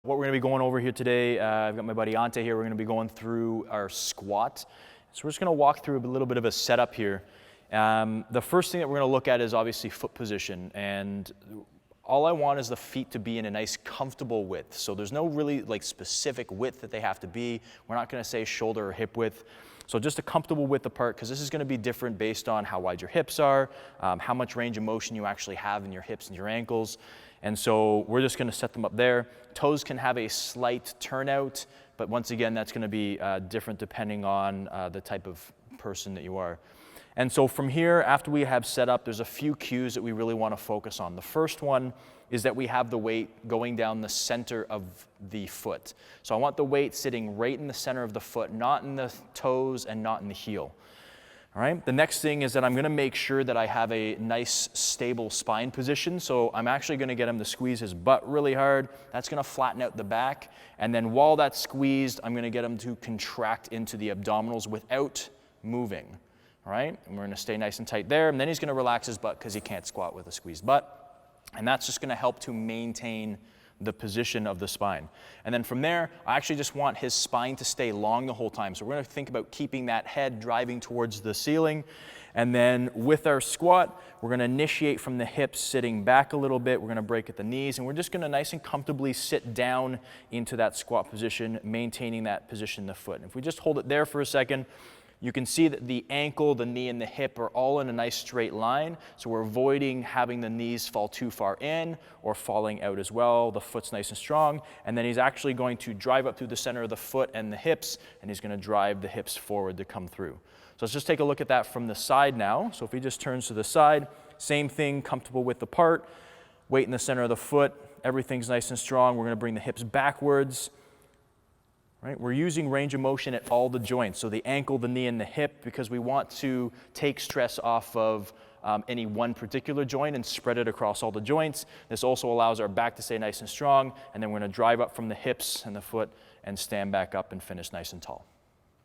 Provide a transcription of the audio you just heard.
what we're going to be going over here today, I've got my buddy Ante here. We're going to be going through our squat. So we're just going to walk through a little bit of a setup here. The first thing that we're going to look at is obviously foot position, and all I want is the feet to be in a nice comfortable width. So there's no really like specific width that they have to be. We're not going to say shoulder or hip width. So just a comfortable width apart, because this is going to be different based on how wide your hips are, how much range of motion you actually have in your hips and your ankles. And so we're just going to set them up there. Toes can have a slight turnout, but once again, that's going to be different depending on the type of person that you are. And so from here, after we have set up, there's a few cues that we really want to focus on. The first one is that we have the weight going down the center of the foot. So I want the weight sitting right in the center of the foot, not in the toes and not in the heel. All right. The next thing is that I'm going to make sure that I have a nice stable spine position. So I'm actually going to get him to squeeze his butt really hard. That's going to flatten out the back. And then while that's squeezed, I'm going to get him to contract into the abdominals without moving. All right. And we're going to stay nice and tight there. And then he's going to relax his butt because he can't squat with a squeezed butt. And that's just going to help to maintain the position of the spine. And then from there, I actually just want his spine to stay long the whole time. So we're going to think about keeping that head driving towards the ceiling. And then with our squat, we're going to initiate from the hips, sitting back a little bit. We're going to break at the knees, and we're just going to nice and comfortably sit down into that squat position, maintaining that position in the foot. And if we just hold it there for a second, you can see that the ankle, the knee, and the hip are all in a nice straight line. So we're avoiding having the knees fall too far in or falling out as well. The foot's nice and strong. And then he's actually going to drive up through the center of the foot and the hips, and he's going to drive the hips forward to come through. So let's just take a look at that from the side now. So if he just turns to the side, same thing, comfortable width apart, weight in the center of the foot, everything's nice and strong. We're going to bring the hips backwards. Right? We're using range of motion at all the joints, so the ankle, the knee, and the hip, because we want to take stress off of any one particular joint and spread it across all the joints. This also allows our back to stay nice and strong, and then we're going to drive up from the hips and the foot and stand back up and finish nice and tall.